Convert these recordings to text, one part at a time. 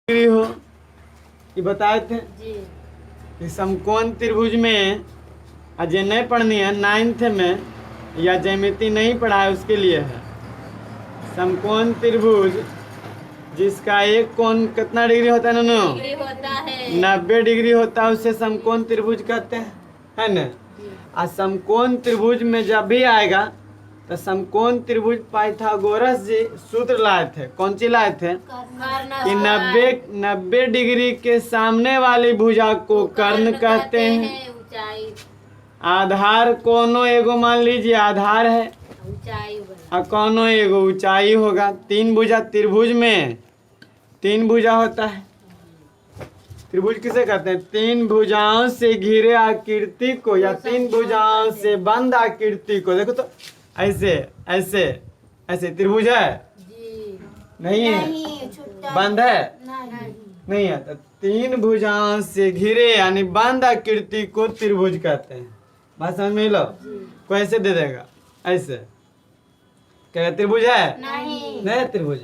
हो ये बताए थे जी। कि समकोण त्रिभुज में अजय नहीं पढ़नी है, 9th में या ज्यामिति नहीं पढ़ा है उसके लिए है। समकोण त्रिभुज जिसका एक कोण कितना डिग्री होता है नूनू? डिग्री होता है 90 डिग्री होता है, उसे समकोण त्रिभुज कहते हैं, है ना। और समकोण त्रिभुज में जब भी आएगा तो समकोण त्रिभुज पाइथागोरस जी सूत्र लाए थे। कौन सी लाए थे? कि 90 डिग्री के सामने वाली भुजा को कर्ण कहते हैं। ऊंचाई आधार कोनो एगो मान लीजिए आधार है ऊंचाई और कोनो एगो ऊंचाई होगा। तीन भुजा त्रिभुज में तीन भुजा होता है। त्रिभुज किसे कहते हैं? तीन भुजाओं से घिरे आकृति को या तीन भुजाओं से बंद आकृति को। देखो तो ऐसे ऐसे ऐसे त्रिभुज है? जी नहीं है, बंद है, नहीं है। तो तीन भुजाओं से घिरे यानी बंद आकृति को त्रिभुज कहते हैं। बात समझ में लो। कोई ऐसे दे देगा ऐसे, क्या त्रिभुज है? नहीं त्रिभुज।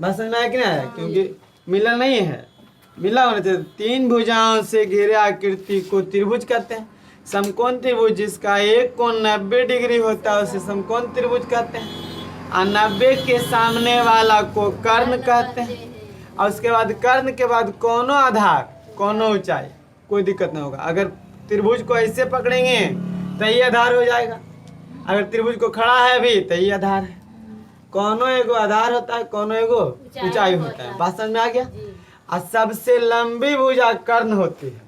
बात समझ में आया कि नहीं आया? क्योंकि मिला नहीं है, मिला होना चाहिए। तीन भुजाओं से घिरे आकृति को त्रिभुज कहते हैं। समकोण त्रिभुज जिसका एक कोण 90 डिग्री होता है उसे समकोण त्रिभुज कहते हैं। और 90 के सामने वाला को कर्ण कहते हैं। और उसके बाद कर्ण के बाद कोनो आधार कोनो ऊंचाई, कोई दिक्कत नहीं होगा। अगर त्रिभुज को ऐसे पकड़ेंगे तो ये आधार हो जाएगा, अगर त्रिभुज को खड़ा है अभी तो ये आधार है। कोनो एगो आधार होता है, कोनो एगो ऊंचाई होता है। बात समझ में आ गया? और सबसे लंबी भुजा कर्ण होती है।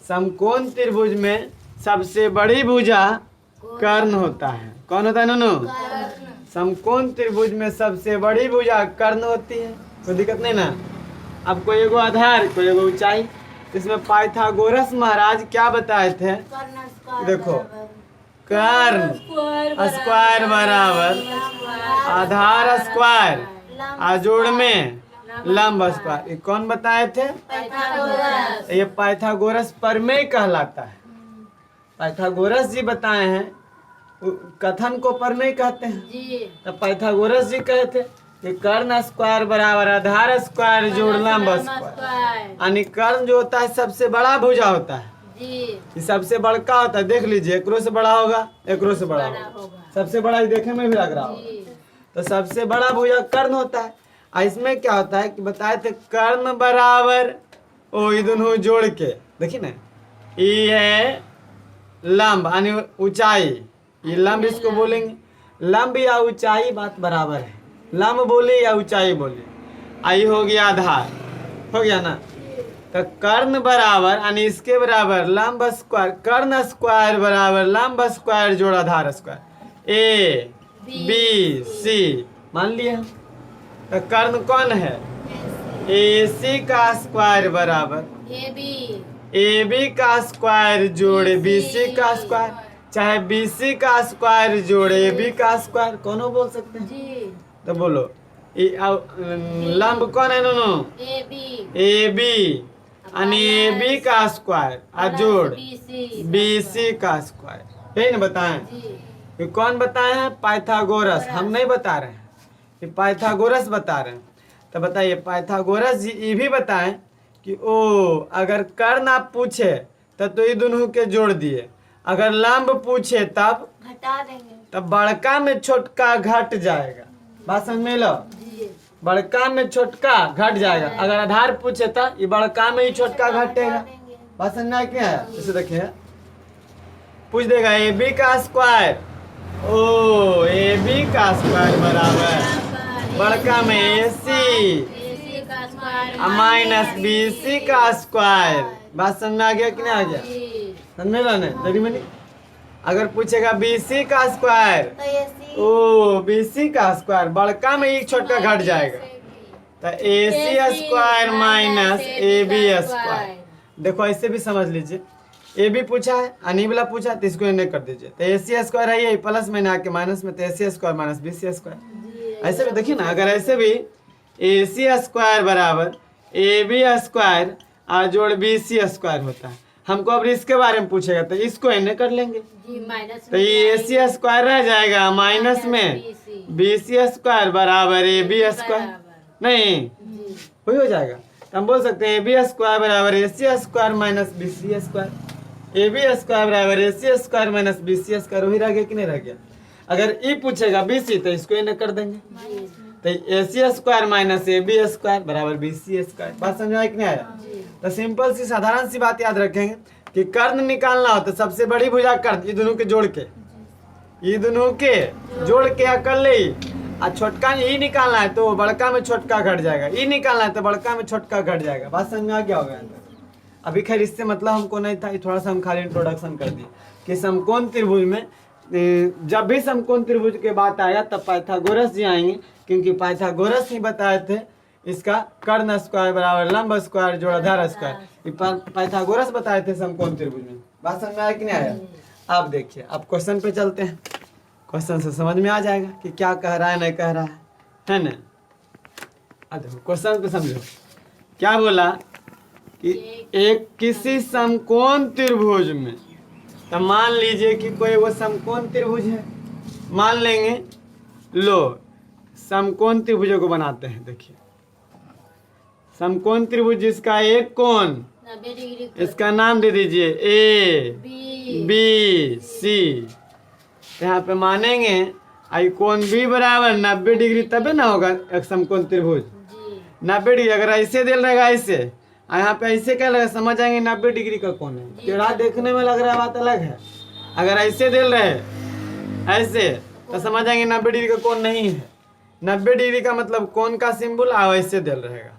समकोण त्रिभुज में सबसे बड़ी भुजा कर्ण होता है। कौन होता है नूनू? समकोण त्रिभुज में सबसे बड़ी भुजा कर्ण होती है। कोई दिक्कत नहीं ना। अब कोई एगो आधार कोई एगो ऊंचाई। इसमें पाइथागोरस महाराज क्या बताए थे? देखो कर्ण स्क्वायर बराबर आधार स्क्वायर और जोड़ में लंब स्क्वायर। ये कौन बताए थे? ये पाइथागोरस प्रमेय कहलाता है। पाइथागोरस जी बताए हैं, कथन को प्रमेय कहते हैं। तो पाइथागोरस जी कहे थे कि कर्ण स्क्वायर बराबर आधार स्क्वायर जोड़ लंब स्क्वायर। यानी कर्ण जो होता है सबसे बड़ा भुजा होता है। ये सबसे बड़का होता है। देख लीजिए, एकरो से बड़ा होगा, एकरो से बड़ा होगा। सबसे बड़ा ही देखने में भी लग रहा होगा। तो सबसे बड़ा भुजा कर्ण होता है। और इसमें क्या होता है कि बताए थे कर्ण बराबर ओ ये दोनों जोड़ के देखिए ना, ये है लंब यानी ऊंचाई। ये लंब इसको बोलेंगे। लंब या ऊंचाई बात बराबर है। लंब बोले या ऊंचाई बोले। आई हो गया आधार, हो गया ना। तो कर्ण बराबर यानी इसके बराबर लंब स्क्वायर, कर्ण स्क्वायर बराबर लंब स्क्वायर जोड़ आधार स्क्वायर। ए बी सी मान लिया। तो कर्ण कौन है? AC का स्क्वायर बराबर AB का स्क्वायर जोड़े BC का स्क्वायर, चाहे BC का स्क्वायर जोड़े AB का स्क्वायर। कौन बोल सकते हैं? तो बोलो लंब कौन है नूनू? AB यानी AB का स्क्वायर और जोड़ BC का स्क्वायर। यही ना बताएं? ये कौन बताए हैं? पाइथागोरस। हम नहीं बता रहे हैं, ये पाइथागोरस बता रहे हैं। तो बताइए पाइथागोरस जी ये भी बताएं कि ओ अगर कर्ण आप पूछे तो ये दोनों के जोड़ दिए, अगर लंब पूछे तब घटा देंगे, तब बड़का में छोटका घट जाएगा। बात समझ में लो। बड़का में छोटका घट जाएगा। अगर आधार पूछे तो ये बड़का में ही छोटका घटेगा। बात समझ में क्या है? जैसे देखिए पूछ देगा AB का स्क्वायर, ओ AB का स्क्वायर बराबर बड़का में AC माइनस BC का स्क्वायर। बात समझ में आ गया कि नहीं आ गया? समझ में लो ना जरी मनी। अगर पूछेगा BC का स्क्वायर, ओ BC का स्क्वायर बड़का में एक छोटा घट जाएगा। तो AC square minus AB square. देखो ऐसे भी समझ लीजिए, AB पूछा है अनी वाला पूछा तो इसको नहीं कर दीजिए। तो AC स्क्वायर है ये प्लस में आके माइनस में, तो AC square minus BC square. ऐसे भी देखिए ना, अगर ऐसे भी AC स्क्वायर बराबर AB स्क्वायर और जोड़ BC स्क्वायर होता है। हमको अब इसके बारे में पूछेगा तो इसको इन्हें कर लेंगे। तो ये AC स्क्वायर रह जाएगा माइनस में BC स्क्वायर बराबर AB स्क्वायर। नहीं वही हो जाएगा। तो हम बोल सकते हैं AB स्क्वायर बराबर AC square minus BC square. AB square बराबर AC square minus BC square. वही रह गया कि नहीं रह गया? अगर ई पूछेगा BC तो इसको इन्हें कर देंगे, तो AC square minus AB square बराबर BC स्क्वायर। बात समझ में आया कि नहीं आया? तो सिंपल सी साधारण सी बात याद रखेंगे कि कर्ण निकालना हो तो सबसे बड़ी भुजा कर्ण, ये दोनों के जोड़ के, ये दोनों के जोड़ के कर ले। और छोटका ई निकालना है तो बड़का में छोटका घट जाएगा, ई निकालना है तो बड़का में छोटका घट जाएगा। बात समझ में आ गया होगा? अभी खैर इससे मतलब हमको नहीं था, थोड़ा सा हम खाली इंट्रोडक्शन कर दिए कि समकोण त्रिभुज में जब भी समकोण त्रिभुज के बात आया तब पाइथागोरस जी आएंगे, क्योंकि पाइथागोरस ही बताए थे इसका कर्ण स्क्वायर बराबर लंब स्क्वायर जोड़ आधार स्क्वायर। पाइथागोरस बताए थे समकोण त्रिभुज में। बात समझ में आया कि नहीं आया? आप देखिए, अब क्वेश्चन पे चलते हैं। क्वेश्चन से समझ में आ जाएगा कि क्या कह रहा है नहीं कह रहा है ना? अब देखो क्वेश्चन पे समझो क्या बोला कि एक किसी समकोण त्रिभुज में, तो मान लीजिए कि कोई वो समकोण त्रिभुज है, मान लेंगे। लो समकोण त्रिभुजों को बनाते हैं। देखिए समकोण त्रिभुज जिसका एक कोण, 90 डिग्री इसका नाम दे दीजिए ABC। यहाँ पे मानेंगे आई कोण B बराबर 90 डिग्री, तबे ना होगा एक समकोण त्रिभुज। जी 90 डिग्री अगर ऐसे दे रहेगा ऐसे, और यहाँ पे ऐसे क्या लगा, समझ आएंगे 90 डिग्री का कोण है। टेढ़ा देखने में लग रहा है, बात अलग है। अगर ऐसे दे रहे ऐसे तो समझ आएंगे 90 डिग्री का कोण नहीं है। 90 डिग्री का मतलब कोण का सिंबल आ ऐसे दे रहेगा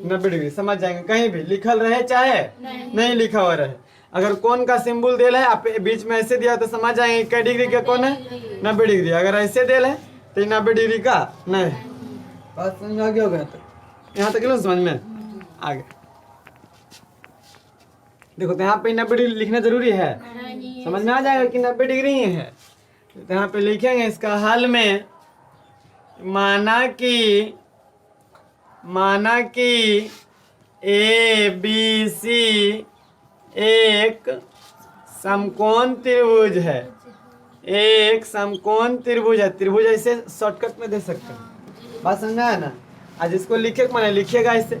90 डिग्री, समझ जाएंगे। कहीं भी लिखल रहे चाहे नहीं लिखा हुआ रहे, अगर कोण का सिंबल दे रहे आप बीच में ऐसे दिया तो समझ जाएंगे क्या डिग्री का कोण है, 90 डिग्री। अगर ऐसे दे रहे तो 90 डिग्री का नहीं है। बात समझ में आ गया होगा? तो यहाँ तक लो समझ में आ गया। देखो तो यहाँ पे 90 डिग्री लिखना जरूरी है, समझ में आ जाएगा कि 90 डिग्री ही है। तो यहाँ पे लिखेंगे इसका हल में, माना कि ABC एक समकोण त्रिभुज है, एक समकोण त्रिभुज है। त्रिभुज ऐसे शॉर्टकट में दे सकते हैं। बात समझ में आया ना? आज इसको लिखे माने लिखिएगा ऐसे,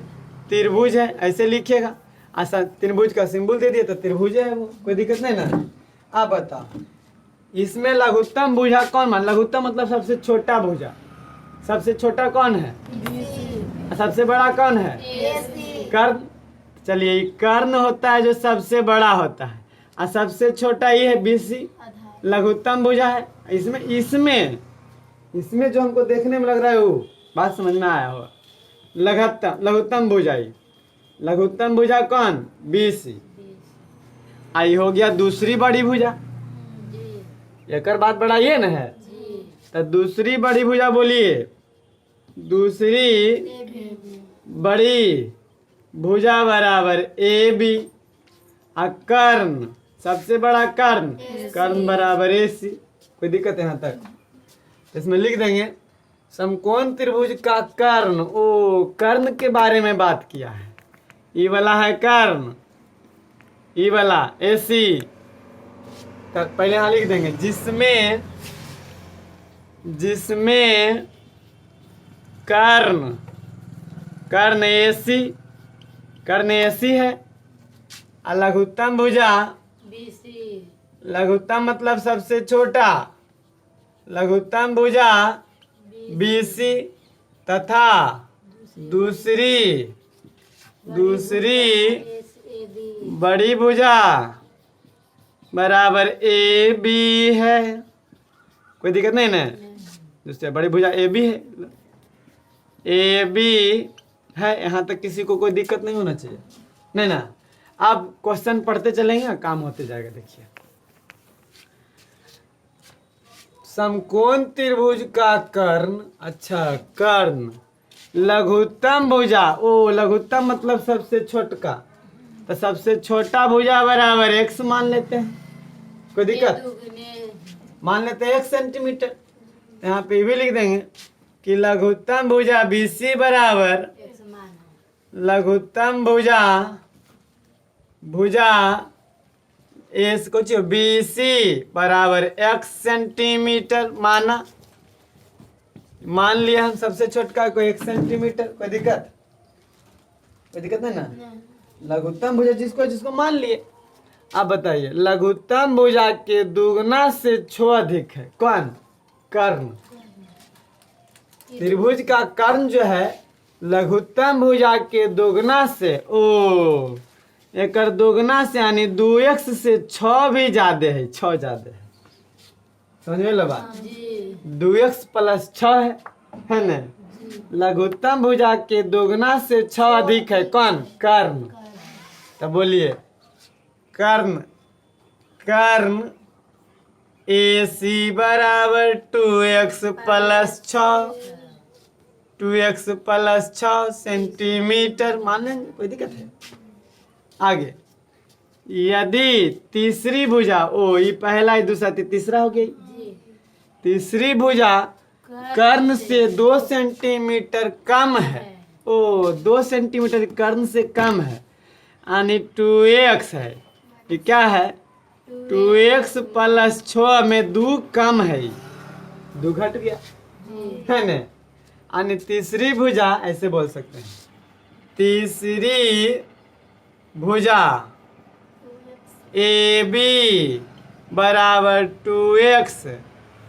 त्रिभुज है ऐसे लिखिएगा। ऐसा त्रिभुज का सिंबल दे दिए तो त्रिभुज है वो, कोई दिक्कत नहीं ना। आप बताओ इसमें लघुत्तम भुजा कौन मान? लघुत्तम मतलब सबसे छोटा भुजा। सबसे छोटा कौन है? सबसे बड़ा कौन है? कर्ण। चलिए कर्ण होता है जो सबसे बड़ा होता है, और सबसे छोटा ये है BC, लघुत्तम भुजा है। इसमें जो हमको देखने में लग रहा है वो, बात समझ में आया होगा, लघुत्तम भुजा। लघुत्तम भुजा कौन? BC। आई हो गया दूसरी बड़ी भुजा। एक बात बड़ा ये न है, तो दूसरी बड़ी भुजा बोलिए। दूसरी बड़ी भुजा बराबर AB, और कर्ण सबसे बड़ा कर्ण बराबर AC। कोई दिक्कत है यहाँ तक? इसमें लिख देंगे समकोण त्रिभुज का कर्ण। ओ कर्ण के बारे में बात किया है। ई वाला है कर्ण, ई वाला AC। तो पहले यहाँ लिख देंगे जिसमें कर्ण AC है, और लघुत्तम भुजा BC लघुत्तम मतलब सबसे छोटा, लघुत्तम भुजा BC, तथा दूसरी SAB बड़ी भुजा बराबर AB है। कोई दिक्कत नहीं ना? दूसरी बड़ी भुजा AB है, AB है। यहाँ तक किसी को कोई दिक्कत नहीं होना चाहिए, नहीं ना? आप क्वेश्चन पढ़ते चलेंगे, काम होते जाएगा। देखिए समकोण त्रिभुज का कर्ण, अच्छा कर्ण लघुत्तम भुजा। ओ लघुत्तम मतलब सबसे छोटका, तो सबसे छोटा भुजा बराबर x मान लेते हैं। कोई दिक्कत? मान लेते हैं 1 सेंटीमीटर। यहाँ पे भी लिख देंगे कि लघुत्तम भुजा BC बराबर लघुत्तम भुजा एस को BC बराबर x सेंटीमीटर माना। मान लिया हम सबसे छोटका को 1 सेंटीमीटर। कोई दिक्कत? कोई दिक्कत नहीं ना। लघुत्तम भुजा जिसको जिसको मान लिए। अब बताइए लघुत्तम भुजा के दुगना से 6 अधिक है कौन? कर्ण। त्रिभुज का कर्ण जो है लघुत्तम भुजा के दोगुना से एक दोगुना से यानी 2x से 6 भी ज्यादा है, 6 ज्यादा है। समझ में लो बात? 2x प्लस 6 है ना। लघुत्तम भुजा के दोगुना से 6 अधिक है कौन? कर्ण। तो बोलिए कर्ण कर्ण AC बराबर 2x plus 6, 2x plus 6 centimetre मान लेंगे, कोई दिक्कत है? आगे यदि तीसरी भुजा ये पहला ये दूसरा तीसरा हो गई। तीसरी भुजा कर्ण से 2 सेंटीमीटर कम है। 2 सेंटीमीटर कर्ण से कम है यानी 2x है। ये क्या है? 2x प्लस 6 में 2 कम है, 2 घट गया है ना। यानी तीसरी भुजा ऐसे बोल सकते हैं, तीसरी भुजा AB बराबर 2x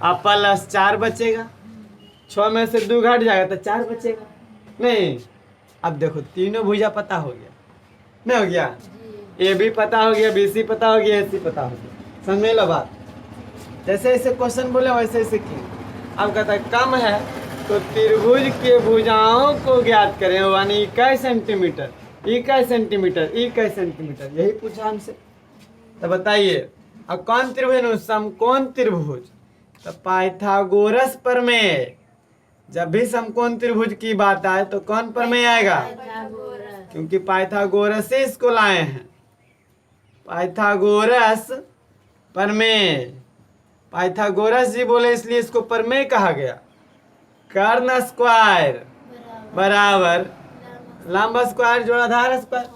और प्लस 4 बचेगा। 6 में से 2 घट जाएगा तो 4 बचेगा नहीं। अब देखो तीनों भुजा पता हो गया, नहीं हो गया? AB पता हो गया, BC पता हो गया, AC पता हो गया। समझ में लो बात? जैसे ऐसे क्वेश्चन बोले वैसे ऐसे किए। अब कहता है कम है तो त्रिभुज के भुजाओं को ज्ञात करें, यानी इकाई सेंटीमीटर, इकाई सेंटीमीटर, इकाई सेंटीमीटर, यही पूछा हमसे। तो बताइए अब कौन त्रिभुज? समकोण त्रिभुज। तो पाइथागोरस प्रमेय, जब भी समकोण त्रिभुज की बात आए तो कौन प्रमेय आएगा? क्योंकि पाइथागोरस से इसको लाए हैं। पाइथागोरस प्रमेय, पाइथागोरस जी बोले इसलिए इसको प्रमेय कहा गया। कर्ण स्क्वायर बराबर लंब स्क्वायर जोड़ आधार स्क्वायर,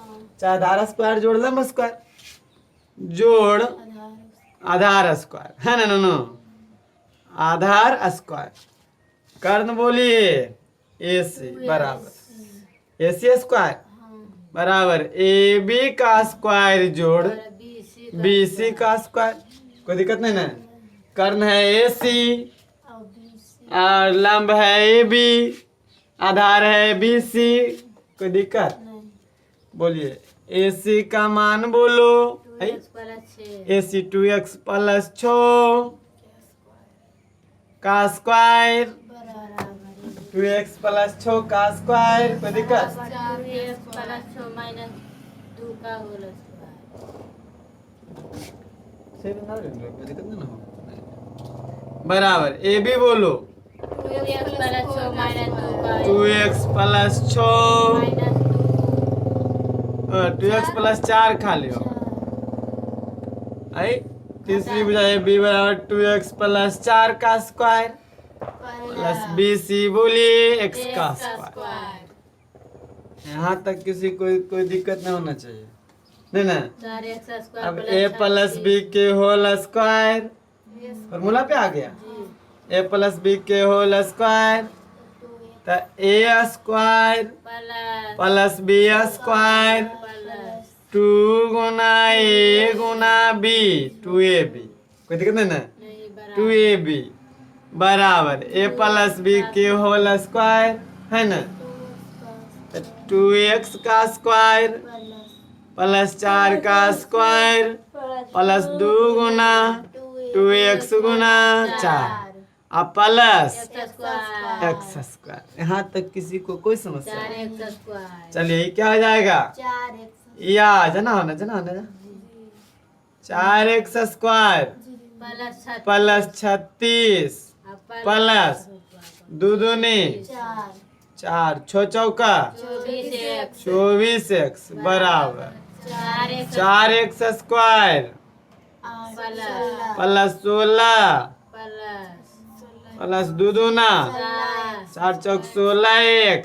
चाहे आधार स्क्वायर जोड़ लंब स्क्वायर जोड़ आधार स्क्वायर, है ना नो? आधार स्क्वायर। कर्ण बोलिए AC बराबर AC स्क्वायर बराबर AB का स्क्वायर जोड़ BC का स्क्वायर। कोई दिक्कत नहीं ना। कर्ण है AC और लंब है AB, आधार है BC, कोई दिक्कत? बोलिए AC का मान बोलो। AC 2x प्लस 6 का स्क्वायर, 2x प्लस 6 का स्क्वायर, कोई दिक्कत? बराबर AB बोलो 2x प्लस 6, 2x प्लस 4 खा लियो। आई तीसरी भुजा AB बराबर 2x प्लस 4 का स्क्वायर प्लस BC बोलिए x का स्क्वायर। यहाँ तक किसी कोई दिक्कत नहीं होना चाहिए, नहीं ना? अब A प्लस B के होल स्क्वायर फॉर्मूला पे आ गया। A प्लस B के होल स्क्वायर तो A square plus B square 2 Guna A Guna B 2AB, कोई दिक्कत नहीं ना? 2AB बराबर A प्लस B के होल स्क्वायर, है ना? 2x का स्क्वायर प्लस 4 का स्क्वायर प्लस 2 गुना 2x गुना 4 और प्लस x स्क्वायर। यहाँ तक किसी को कोई समस्या? चलिए क्या हो जाएगा? या जना होना 4x स्क्वायर प्लस 36 प्लस 2 दूनी 4 6 चौका 24x बराबर 4x स्क्वायर प्लस 16 प्लस 2 दूना 4 चौक 16x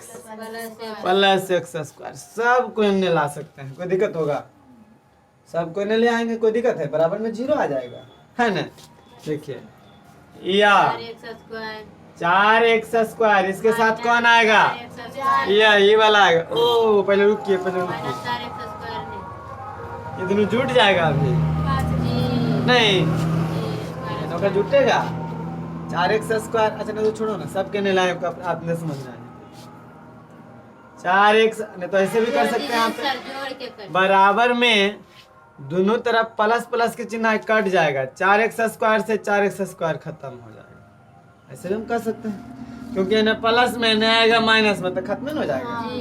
प्लस x स्क्वायर। सब कोई ने ला सकते हैं, कोई दिक्कत होगा? सब कोई ने ले आएंगे, कोई दिक्कत है? बराबर में 0 आ जाएगा, है ना? देखिए या 4x²। इसके साथ कौन आएगा? ये वाला आएगा। ओ पहले रुकिए, पहले रुकिए, 4x स्क्वायर नहीं। ये दोनों जुट जाएगा अभी जी नहीं, जी दोनों का जुटेगा 4x²। अच्छा नहीं तो छोड़ो ना, सबके नहीं लाए आपने समझना है। 4x नहीं तो ऐसे भी कर सकते हैं आप, सर जोड़ के कर। बराबर में दोनों तरफ प्लस प्लस के चिन्ह कट जाएगा, 4x² से 4x² खत्म हो जाएगा। ऐसे भी हम कर सकते हैं, क्योंकि इन्हें प्लस में नहीं आएगा माइनस में, तो खत्म नहीं हो जाएगा, जी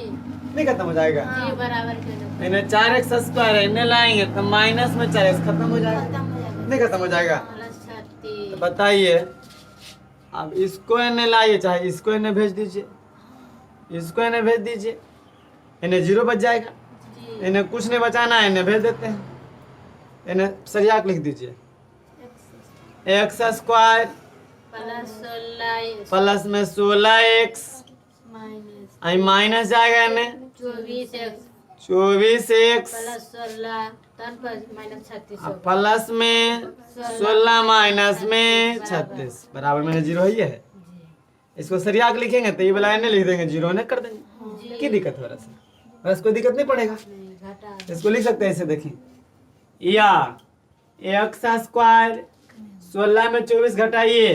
नहीं खत्म हो जाएगा। जी बराबर के दो। इन्हें 4x² इन्हें लाएंगे तो माइनस में 4x खत्म हो जाएगा, नहीं खत्म हो जाएगा। प्लस 36। तो बताइए, अब इसको इन्हें लाइए, चाहे इसको इन्हें भेज दीजिए, इसको इन्हें भेज दीजिए, इन्हें 0 बच जाएगा। जी इन्हें कुछ नहीं बचाना है, इन्हें भेज देते हैं। इन्हें सरियाक लिख दीजिए, x² प्लस 16 प्लस में 16x माइनस आई माइनस जाएगा, इन्हें 24x 24x प्लस 16 तन पर माइनस 36 अब प्लस में 16 माइनस में 36 बराबर में 0 ही है। इसको सरियाक लिखेंगे तो ये वाला इन्हें लिख देंगे, 0 इन्हें कर देंगे। क्या दिक्कत हो रहा है? बस कोई दिक्कत नहीं पड़ेगा, नहीं घटा। इसको लिख सकते हैं ऐसे, देखिए या x² 16 में 24 घटाइए,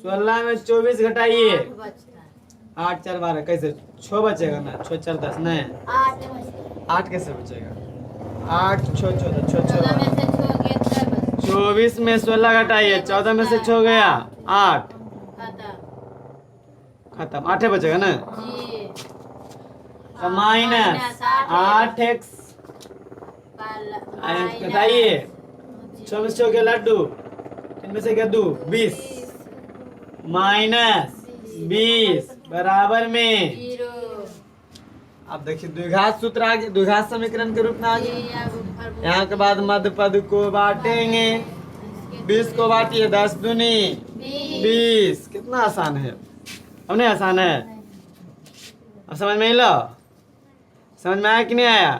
16 में 24 घटाइए, 8 बचता है। 8 4 12 कैसे 6 बचेगा ना, 6 4 10 नहीं, 8 कैसे बचेगा? 8 6 14 6 14 में 6 से 6 गया 3 बच 24 में 16 घटाइए, 14 में से 6 गया 8 खाता। खत्म, 8 बचेगा ना। जी तो माइनस 8x घटाइए, 24 6 के लड्डू, इनमें से क्या 2 20 माइनस 20 बराबर में 0। अब देखिए द्विघात सूत्र आ गया, द्विघात समीकरण के रूप में आ गया। ये अब फॉर्मूला यहाँ के बाद मध्य पद को बांटेंगे, 20 को बांटिए, 10 दूनी 20। कितना आसान है, अब नहीं आसान है? अब समझ में लो, समझ में आया कि नहीं आया?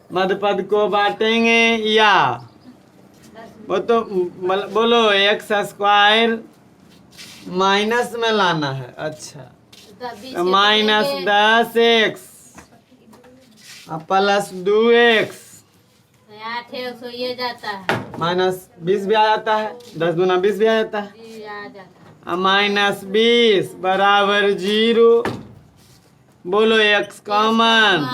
मध्य पद को बांटेंगे या वो तो बोलो x² माइनस में लाना है। अच्छा minus 10x plus 2x 8x ये जाता है। माइनस 20 भी आ जाता है, 10 दूना 20 भी आ जाता है, जी आ जाता है। माइनस 20 बराबर 0। बोलो x common,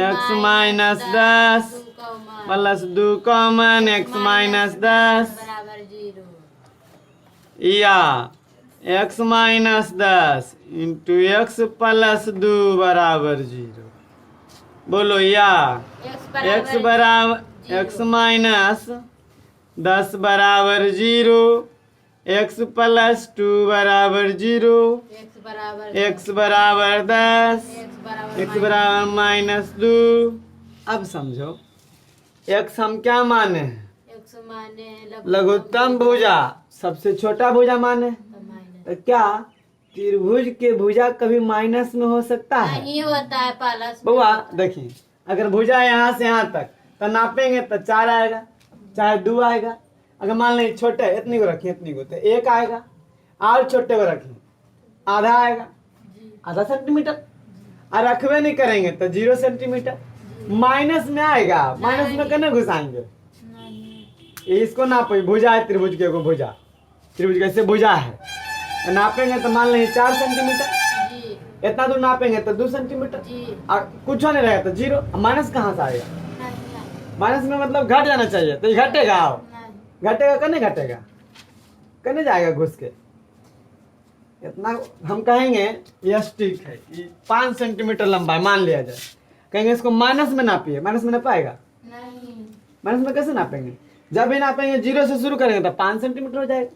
x minus 10 plus 2 common, x minus 10 बराबर 0। या x minus 10 into x plus 2 बराबर 0। बोलो या x बराबर x माइनस 10 बराबर 0, x प्लस 2 बराबर 0, x बराबर 10, x बराबर माइनस 2। अब समझो x हम क्या माने हैं? x माने लघुत्तम भुजा, सबसे छोटा भुजा माने। तो क्या त्रिभुज के भुजा कभी माइनस में हो सकता है? नहीं होता है प्लस। बउआ देखिए, अगर भुजा यहाँ से यहाँ तक तो नापेंगे तो 4 आएगा, चाहे 2 आएगा। अगर मान लीजिए छोटे इतनी को रखिए, इतनी को तो 1 आएगा, और छोटे को रखिए आधा आएगा, आधा सेंटीमीटर। और रखवे नहीं करेंगे तो 0 सेंटीमीटर माइनस में आएगा। माइनस में कहने घुसाएंगे, इसको नापे भुजा है त्रिभुज के, को भुजा त्रिभुज कैसे भुजा है नापेंगे तो मान लीजिए 4 सेंटीमीटर, इतना दूर नापेंगे तो 2 सेंटीमीटर, और कुछ नहीं रहेगा तो 0। माइनस कहाँ से आएगा? माइनस में मतलब घट जाना चाहिए, तो ये घटेगा। घटेगा कने घटेगा, कने जाएगा घुस के। इतना हम कहेंगे यह स्टिक है, 5 सेंटीमीटर लंबा है मान लिया जाए, कहेंगे इसको माइनस में नापिए, माइनस में ना पाएगा। माइनस में कैसे नापेंगे? जब भी नापेंगे 0 से शुरू करेंगे तो 5 सेंटीमीटर हो जाएगा,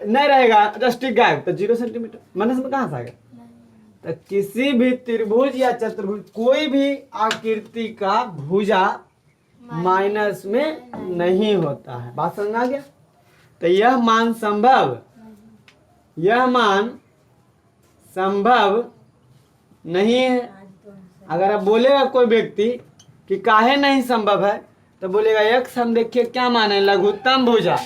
नहीं रहेगा जस्ट स्टिक गायब तो 0 सेंटीमीटर। माइनस में कहाँ से आएगा? तो किसी भी त्रिभुज या चतुर्भुज कोई भी आकृति का भुजा माइनस में नहीं होता है। बात समझ में आ गया? तो यह मान संभव, यह मान संभव नहीं है। अगर आप बोलेगा कोई व्यक्ति कि काहे नहीं संभव है, तो बोलेगा x हम देखिए क्या माने लघुत्तम भुजा,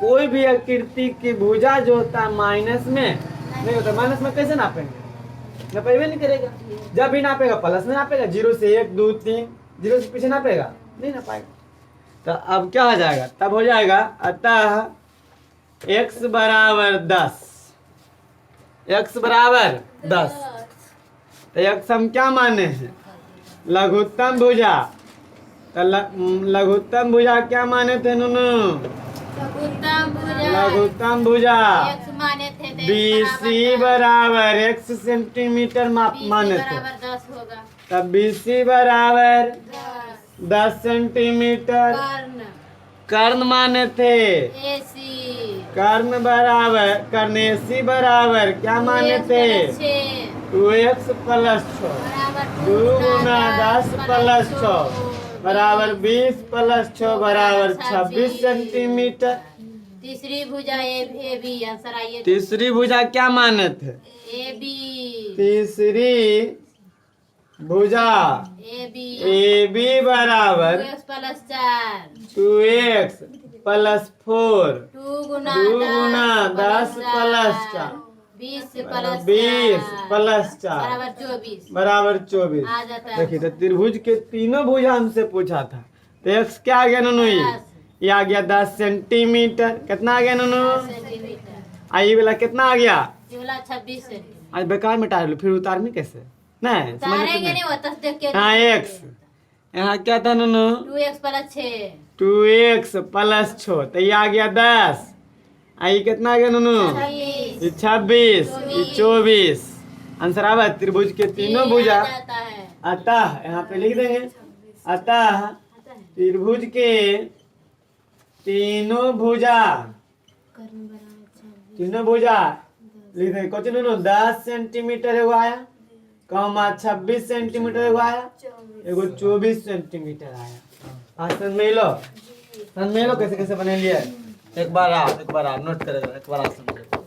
कोई भी आकृति की भुजा जो होता है माइनस में नहीं होता। माइनस में कैसे नापेंगे? नापेबे नहीं करेगा। जब भी नापेगा प्लस में नापेगा। 0 से 1 2 3 0 से पीछे नापेगा नहीं नापाएगा। तो अब क्या हो जाएगा? तब हो जाएगा अतः x बराबर 10। x बराबर 10। तो x हम क्या माने हैं? लघुत्तम भुजा। तो लघुत्तम भुजा क्या माने थे नुनू? लघुत्तम भुजा एक्स माने थे तो BC बराबर x सेंटीमीटर माने थे। 10 होगा। तब BC बराबर 10 सेंटीमीटर। कर्ण कर्ण माने थे। AC कर्ण बराबर कर्ण AC बराबर क्या माने थे? 2x प्लस 6 2 गुना 10 प्लस 6 बराबर 20 प्लस 6 बराबर 26 सेंटीमीटर। तीसरी भुजा ए बी आंसर आइए। तीसरी भुजा क्या माने थे? ए बी तीसरी भुजा ए बी बराबर 2x प्लस 4 2x प्लस 4 2 गुना 10 प्लस 4 20 प्लस 4 बराबर 24। आ जाता है। देखिए तो त्रिभुज के तीनों भुजा हमसे पूछा था। तो x क्या आ गया ननू? ये आ गया 10 सेंटीमीटर। कितना आ गया ननू? सेंटीमीटर। आई वाला कितना आ गया? ये वाला 26 सेंटीमीटर। आज बेकार में टार लो, फिर उतारने कैसे? नहीं समझ में तारेंगे नहीं वो तस देख के। हाँ x यहाँ क्या था ननू? 2x plus 6 2x plus 6। तो ये आ गया 10। आई कितना आ गया ननू? 26 24। आंसर आवा त्रिभुज के तीनों भुजा। अतः यहाँ पे लिख देंगे अतः त्रिभुज के तीनों भुजा लिख देंगे। क्वेश्चन ननू 10 सेंटीमीटर एगो आया, कॉमा 26 सेंटीमीटर एगो आया, एगो 24 सेंटीमीटर आया। समझ में लो कैसे कैसे बने लिए। एक बार आ नोट करेगा, एक बार आ समझो।